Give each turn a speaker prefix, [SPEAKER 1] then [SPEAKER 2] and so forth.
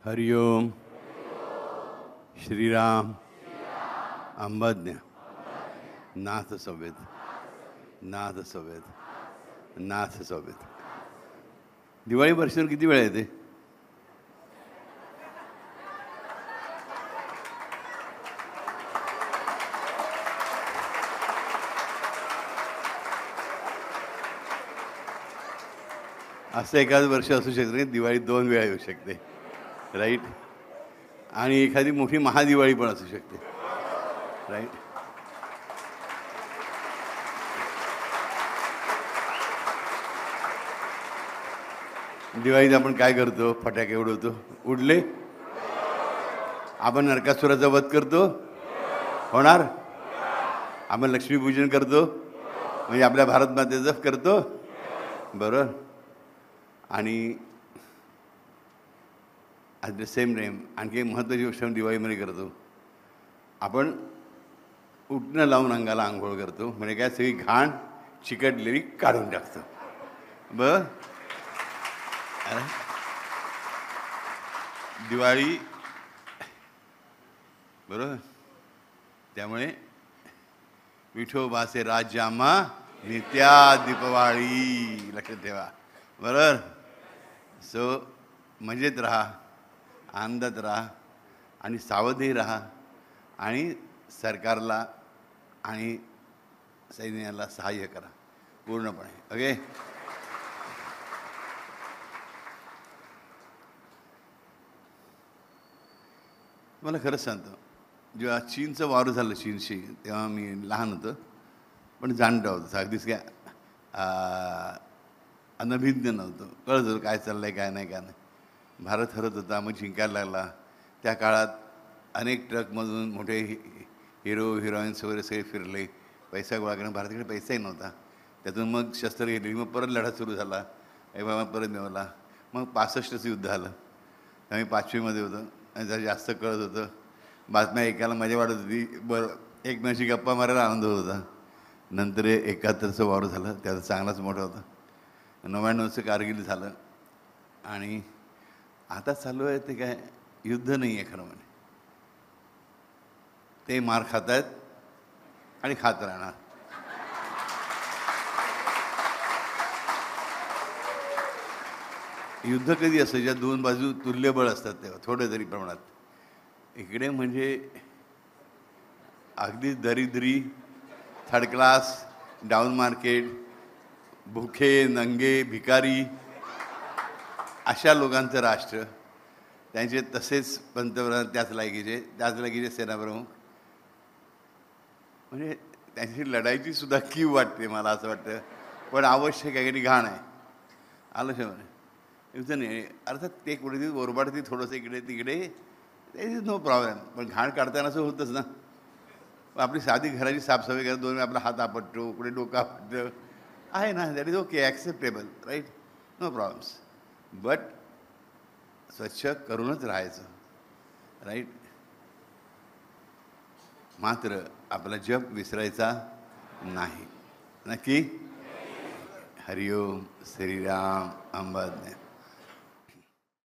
[SPEAKER 1] हरिओम श्रीराम अंबज्ञ नाथ सवेद नाथ सवेद नाथ सवेद. दिवाळी वर्षावर किती वेळा येते? असं एखादं वर्ष असू शकते दिवाळी 2 वेळा येऊ शकते, राईट. आणि एखादी मोठी महादिवाळी पण असू शकते, राईट. दिवाळीत आपण काय करतो? फटाके उडवतो. उडले? आपण नरकासुराचा वध करतो, होणार. आपण लक्ष्मीपूजन करतो, म्हणजे आपल्या भारत मातेचं करतो, बरोबर. आणि ॲट द सेम टाईम आणखी महत्त्वाची गोष्ट आपण दिवाळीमध्ये करतो, आपण उठणं लावून अंगाला आंघोळ करतो. म्हणजे काय, सगळी घाण चिकटलेली काढून टाकतो, बरं. दिवाळी, बरोबर. त्यामुळे विठोबाचे राज्यामा नित्या दीपवाळी, लक्षात ठेवा, बरोबर. सो मजेत राहा, आनंदात राहा आणि सावधही राहा आणि सरकारला आणि सैन्याला सहाय्य करा पूर्णपणे, ओके. मला खरंच सांगतो, जेव्हा चीनचं वार झालं चीनशी, तेव्हा मी लहान होतं, पण जाणतं होतं, अगदीच काय अनभिज्ञ नव्हतं, कळत होतं काय चाललं आहे काय नाही काय नाही. भारत हरत होता, मग जिंकायला लागला. त्या काळात अनेक ट्रकमधून मोठे हिरो हिरोईन्स वगैरे सगळे फिरले, पैसा गोळा करणं. भारताकडे पैसाही नव्हता. त्यातून मग शस्त्र घेतली, मग परत लढा सुरू झाला, बाबा परत मिळवला. मग 65चं युद्ध आलं. आम्ही 5वीमध्ये होतो आणि जरा जास्त कळत होतं, बातम्या ऐकायला मजा वाटत होती, बरं एक महिन्याची गप्पा मारायला आनंद होत होता. नंतर 71चं वार झालं, त्याचा चांगलाच मोठा होता. 99चं कारगिल झालं. आणि आता चालू आहे ते काय, युद्ध नाही आहे खरं म्हणजे. ते मार खात आहेत आणि खात राहणार. युद्ध कधी असतं ज्या दोन बाजू तुल्यबळ असतात तेव्हा, थोडं तरी प्रमाणात. इकडे म्हणजे अगदी दरिद्री, थर्ड क्लास, डाऊन मार्केट, भुखे नंगे भिकारी, अशा लोकांचं राष्ट्र. त्यांचे तसेच पंतप्रधान त्याच लायकीचे सेनाप्रमुख. म्हणजे त्यांची लढाईची सुद्धा कीव वाटते मला, असं वाटतं. पण आवश्यक आहे की घाण आहे, आलं शेवणे युद्ध नाही. अर्थात ते कुठेतरी ओरबाडती थोडंसं इकडे तिकडे, इज नो प्रॉब्लेम. पण घाण काढताना असं होतंच ना. आपली साधी घराची साफसफाई करा, 2 वेळा आपला हात आपटतो, कुठे डोकं आपटतं आहे ना, that is okay, acceptable, right, no problems. But स्वच्छ करूनच राहायचं, राईट. मात्र आपला जप विसरायचा नाही, नक्की. हरिओम श्रीराम अंबज्ञ.